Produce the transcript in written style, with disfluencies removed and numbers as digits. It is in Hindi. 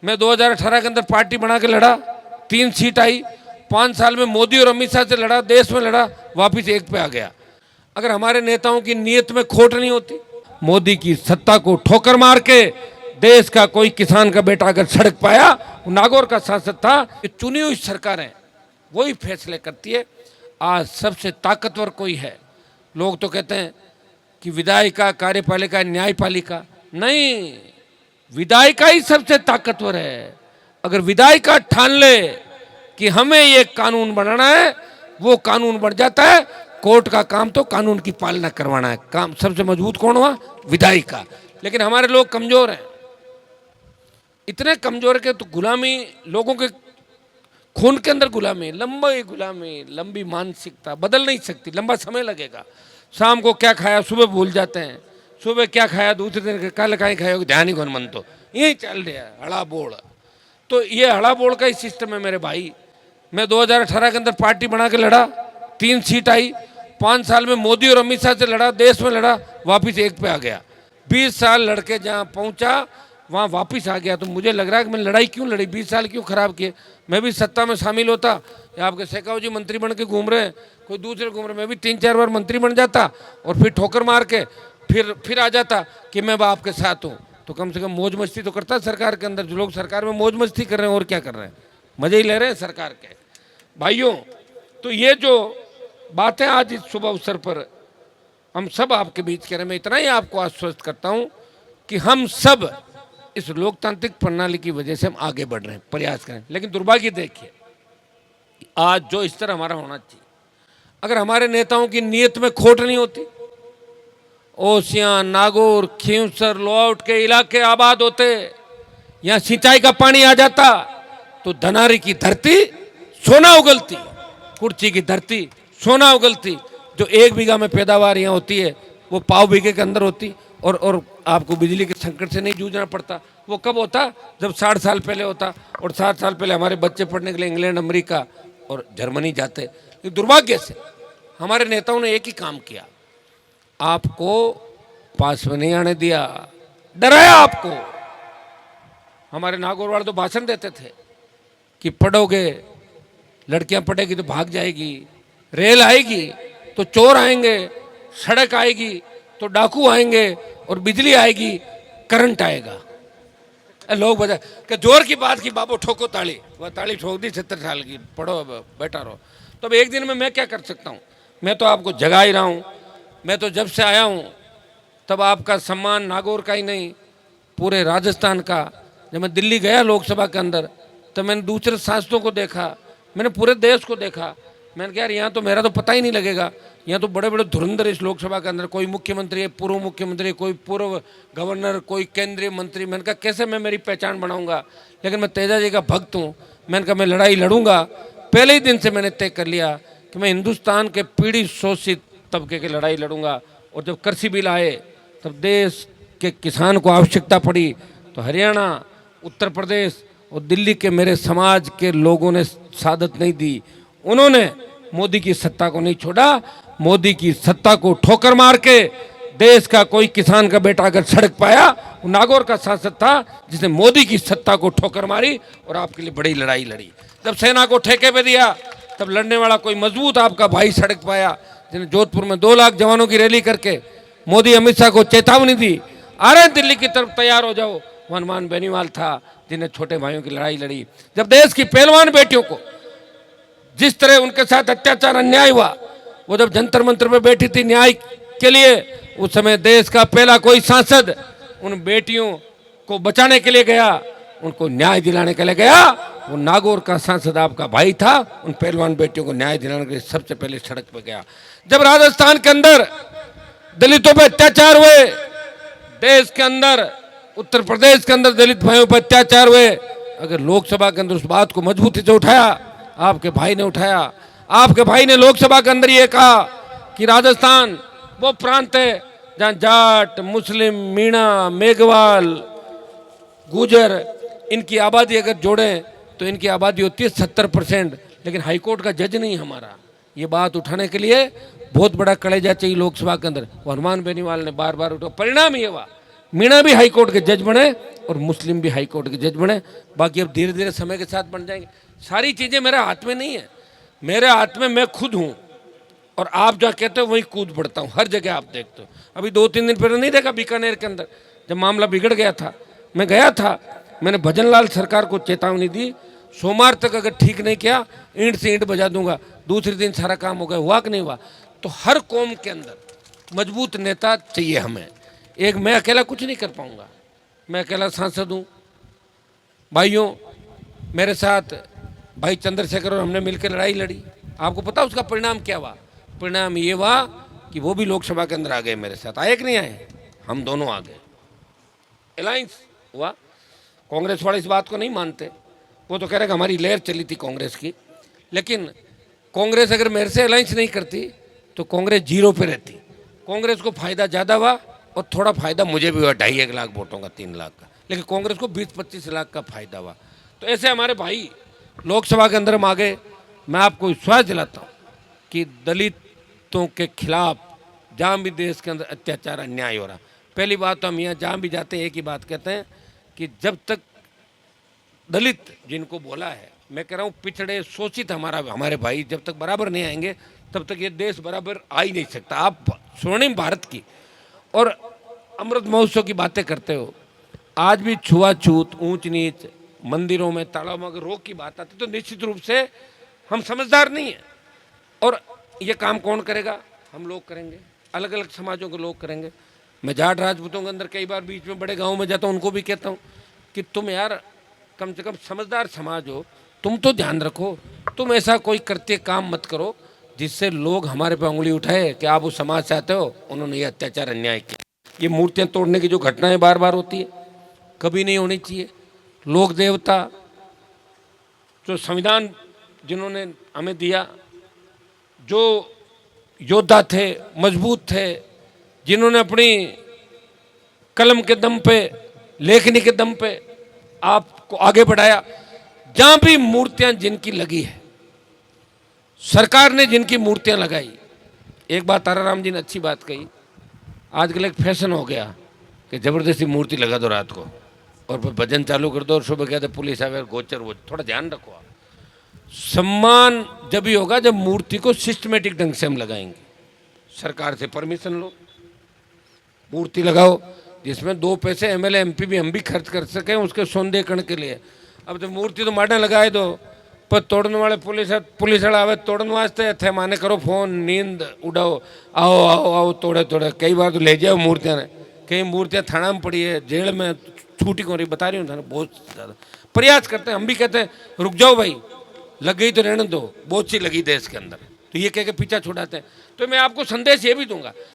मैं 2018 के अंदर पार्टी बना के लड़ा, 3 सीट आई। 5 साल में मोदी और अमित शाह से लड़ा, देश में लड़ा, वापिस 1 पे आ गया। अगर हमारे नेताओं की नीयत में खोट नहीं होती, मोदी की सत्ता को ठोकर मार के देश का कोई किसान का बेटा अगर सड़क पाया, नागौर का सांसद था। ये चुनी हुई सरकारें वही फैसले करती है। आज सबसे ताकतवर कोई है, लोग तो कहते हैं कि विधायिका, कार्यपालिका, न्यायपालिका, नहीं, विधायिका ही सबसे ताकतवर है। अगर विधायिका ठान ले कि हमें ये कानून बनाना है, वो कानून बन जाता है। कोर्ट का काम तो कानून की पालना करवाना है। काम सबसे मजबूत कौन हुआ? विधायिका। लेकिन हमारे लोग कमजोर हैं, इतने कमजोर के तो गुलामी, लोगों के खून के अंदर गुलामी, लंबी मानसिकता बदल नहीं सकती, लंबा समय लगेगा। शाम को क्या खाया सुबह भूल जाते हैं, सुबह क्या खाया दूसरे दिन कल कहीं खाए ध्यान ही कौन मन, तो यही चल रहा है हड़ा बोड़। तो ये हड़ा बोड़ का ही सिस्टम है मेरे भाई। मैं 2018 के अंदर पार्टी बना के लड़ा, 3 सीट आई। 5 साल में मोदी और अमित शाह से लड़ा, देश में लड़ा, वापिस 1 पे आ गया। 20 साल लड़के जहाँ पहुँचा वहाँ वापिस आ गया। तो मुझे लग रहा है कि मैं लड़ाई क्यों लड़ी, 20 साल क्यों खराब किए। मैं भी सत्ता में शामिल होता, या आपके शेखाव जी मंत्री बन के घूम रहे हैं, कोई दूसरे घूम रहे, मैं भी 3-4 बार मंत्री बन जाता और फिर ठोकर मार के फिर आ जाता कि मैं आपके साथ हूँ। तो कम से कम मौज मस्ती तो करता सरकार के अंदर। जो लोग सरकार में मौज मस्ती कर रहे हैं और क्या कर रहे हैं, मजे ही ले रहे हैं सरकार के भाइयों। तो ये जो बातें आज इस शुभ अवसर पर हम सब आपके बीच कह रहे हैं, मैं इतना ही आपको आश्वस्त करता हूँ कि हम सब इस लोकतांत्रिक प्रणाली की वजह से हम आगे बढ़ रहे हैं, प्रयास करें। लेकिन दुर्भाग्य देखिए, आज जो इस तरह हमारा होना चाहिए, अगर हमारे नेताओं की नीयत में खोट नहीं होती, ओसियां, नागौर, खींवसर, लोआउट के इलाके आबाद होते, यहाँ सिंचाई का पानी आ जाता, तो धनारी की धरती सोना उगलती, कुर्ची की धरती सोना उगलती। जो 1 बीघा में पैदावार यहाँ होती है, वो पाव बीघे के अंदर होती, और आपको बिजली के संकट से नहीं जूझना पड़ता। वो कब होता? जब 60 साल पहले होता। और 60 साल पहले हमारे बच्चे पढ़ने के लिए इंग्लैंड, अमेरिका और जर्मनी जाते। दुर्भाग्य से हमारे नेताओं ने एक ही काम किया, आपको पास में नहीं आने दिया, डराया आपको। हमारे नागौर वाले तो भाषण देते थे कि पढ़ोगे, लड़कियां पढ़ेगी तो भाग जाएगी, रेल आएगी तो चोर आएंगे, सड़क आएगी तो डाकू आएंगे, और बिजली आएगी, करंट आएगा। लोग बजा कि जोर की बात की, बाबू ठोको ताली। वह ताली ठोक दी 70 साल की, पढ़ो बैठा रहो। तो अब एक दिन में मैं क्या कर सकता हूँ? मैं तो आपको जगा ही रहा हूँ। मैं तो जब से आया हूँ तब आपका सम्मान नागौर का ही नहीं, पूरे राजस्थान का। जब मैं दिल्ली गया लोकसभा के अंदर, तो मैंने दूसरे सांसदों को देखा, मैंने पूरे देश को देखा। मैंने कहा यार, यहाँ तो मेरा तो पता ही नहीं लगेगा। यहाँ तो बड़े बड़े धुरंधर इस लोकसभा के अंदर, कोई मुख्यमंत्री है, पूर्व मुख्यमंत्री, कोई पूर्व गवर्नर, कोई केंद्रीय मंत्री। मैंने कहा कैसे मैं मेरी पहचान बनाऊंगा? लेकिन मैं तेजा जी का भक्त हूँ। मैंने कहा मैं लड़ाई लड़ूंगा। पहले ही दिन से मैंने तय कर लिया कि मैं हिंदुस्तान के पीड़ित शोषित तबके की लड़ाई लड़ूंगा। और जब कृषि बिल आए, तब देश के किसान को आवश्यकता पड़ी, तो हरियाणा, उत्तर प्रदेश और दिल्ली के मेरे समाज के लोगों ने सादत नहीं दी। उन्होंने मोदी की सत्ता को नहीं छोड़ा। मोदी की सत्ता को ठोकर मार के देश का कोई किसान का बेटा अगर सड़क पाया, वो नागौर का सांसद था जिसने मोदी की सत्ता को ठोकर मारी और आपके लिए बड़ी लड़ाई लड़ी। जब सेना को ठेके पे दिया, तब लड़ने वाला कोई मजबूत आपका भाई सड़क पाया, जिन्हें जोधपुर में 2 लाख जवानों की रैली करके मोदी अमित शाह को चेतावनी दी, आ रहे हैं दिल्ली की तरफ, तैयार हो जाओ। हनुमान बेनीवाल था जिन्हें छोटे भाइयों की लड़ाई लड़ी। जब देश की पहलवान बेटियों को जिस तरह उनके साथ अत्याचार, अन्याय हुआ, वो जब जंतर मंतर पे बैठी थी न्याय के लिए, उस समय देश का पहला कोई सांसद उन बेटियों को बचाने के लिए गया, उनको न्याय दिलाने के लिए गया। वो नागौर का सांसद आपका भाई था, उन पहलवान बेटियों को न्याय दिलाने के लिए सबसे पहले सड़क पे गया। जब राजस्थान के अंदर दलितों पे अत्याचार हुए, देश के अंदर, उत्तर प्रदेश के अंदर दलित भाइयों पर अत्याचार हुए, अगर लोकसभा के अंदर उस बात को मजबूती से उठाया, आपके भाई ने उठाया। आपके भाई ने लोकसभा के अंदर ये कहा कि राजस्थान वो प्रांत है जहाँ जाट, मुस्लिम, मीणा, मेघवाल, गुजर, इनकी आबादी अगर जोड़ें तो इनकी आबादी होती है 70%। लेकिन हाईकोर्ट का जज नहीं हमारा, ये बात उठाने के लिए बहुत बड़ा कलेजा चाहिए लोकसभा के अंदर। हनुमान बेनीवाल ने बार बार उठा, परिणाम ये हुआ मीणा भी हाई कोर्ट के जज बने और मुस्लिम भी हाई कोर्ट के जज बने। बाकी अब धीरे धीरे समय के साथ बन जाएंगे। सारी चीज़ें मेरे हाथ में नहीं है, मेरे हाथ में मैं खुद हूँ। और आप जो कहते हो वही कूद पड़ता हूँ, हर जगह आप देखते हो। अभी 2-3 दिन पहले नहीं देखा बीकानेर के अंदर जब मामला बिगड़ गया था, मैं गया था, मैंने भजन लाल सरकार को चेतावनी दी, सोमवार तक अगर ठीक नहीं किया ईंट से ईंट बजा दूंगा। दूसरे दिन सारा काम हो गया, हुआ कि नहीं हुआ। तो हर कौम के अंदर मजबूत नेता चाहिए हमें। एक मैं अकेला कुछ नहीं कर पाऊंगा, मैं अकेला सांसद हूँ। भाइयों, मेरे साथ भाई चंद्रशेखर और हमने मिलकर लड़ाई लड़ी। आपको पता उसका परिणाम क्या हुआ? परिणाम ये हुआ कि वो भी लोकसभा के अंदर आ गए मेरे साथ। आए कि नहीं आए? हम दोनों आ गए, अलायंस हुआ। कांग्रेस वाले इस बात को नहीं मानते, वो तो कह रहे कि हमारी लहर चली थी कांग्रेस की। लेकिन कांग्रेस अगर मेरे से अलायंस नहीं करती तो कांग्रेस जीरो पे रहती। कांग्रेस को फायदा ज़्यादा हुआ और थोड़ा फायदा मुझे भी हुआ, 2.5-1 लाख वोटों का, 3 लाख का। लेकिन कांग्रेस को 20-25 लाख का फायदा हुआ। तो ऐसे हमारे भाई लोकसभा के अंदर हम आ गए। मैं आपको विश्वास दिलाता हूँ कि दलितों के खिलाफ जहाँ भी देश के अंदर अत्याचार अन्याय हो रहा, पहली बात तो हम यहाँ जहाँ भी जाते हैं एक ही बात कहते हैं कि जब तक दलित जिनको बोला है, मैं कह रहा हूँ पिछड़े शोषित हमारे भाई जब तक बराबर नहीं आएंगे तब तक ये देश बराबर आ ही नहीं सकता। आप स्वर्णिम भारत की और अमृत महोत्सव की बातें करते हो, आज भी छुआछूत, ऊंच नीच, मंदिरों में तालाबों में अगर रोक की बात आती तो निश्चित रूप से हम समझदार नहीं हैं। और ये काम कौन करेगा? हम लोग करेंगे, अलग अलग समाजों के लोग करेंगे। मैं जाट राजपूतों के अंदर कई बार बीच में बड़े गाँव में जाता हूँ, उनको भी कहता हूँ कि तुम यार कम से कम समझदार समाज हो, तुम तो ध्यान रखो, तुम ऐसा कोई करते काम मत करो जिससे लोग हमारे पे उंगली उठाए कि आप वो समाज से आते हो, उन्होंने ये अत्याचार अन्याय किया। ये मूर्तियाँ तोड़ने की जो घटनाएं बार बार होती है, कभी नहीं होनी चाहिए। लोक देवता जो संविधान जिन्होंने हमें दिया, जो योद्धा थे, मजबूत थे, जिन्होंने अपनी कलम के दम पे, लेखनी के दम पे आपको आगे बढ़ाया, जहां भी मूर्तियां जिनकी लगी है, सरकार ने जिनकी मूर्तियां लगाई। एक बात ताराराम जी ने अच्छी बात कही, आजकल एक फैशन हो गया कि जबरदस्ती मूर्ति लगा दो रात को और फिर भजन चालू कर दो और सुबह कहते पुलिस आवे गोचर। वो थोड़ा ध्यान रखो आप। सम्मान जब ही होगा जब मूर्ति को सिस्टमेटिक ढंग से हम लगाएंगे। सरकार से परमिशन लो, मूर्ति लगाओ जिसमें 2 पैसे एमएलए एमपी भी हम भी खर्च कर सकें उसके सौंदर्यीकरण के लिए। अब तो मूर्ति तो मारने लगाए दो, पर तोड़ने वाले पुलिस वाला आवे तोड़ने वास्ते थे माने करो फोन, नींद उड़ाओ, आओ आओ आओ तोड़े तोड़े। कई बार तो ले जाओ मूर्तियाँ ने, कई मूर्तियाँ थाना में पड़ी है, जेल में छूटी को रही, बता रही हूँ थाना। बहुत ज़्यादा प्रयास करते हैं, हम भी कहते हैं रुक जाओ भाई, लग गई तो रहने दो, बहुत सी लगी देश के अंदर, तो ये कह के पीछा छुड़ाते हैं। तो मैं आपको संदेश ये भी दूंगा,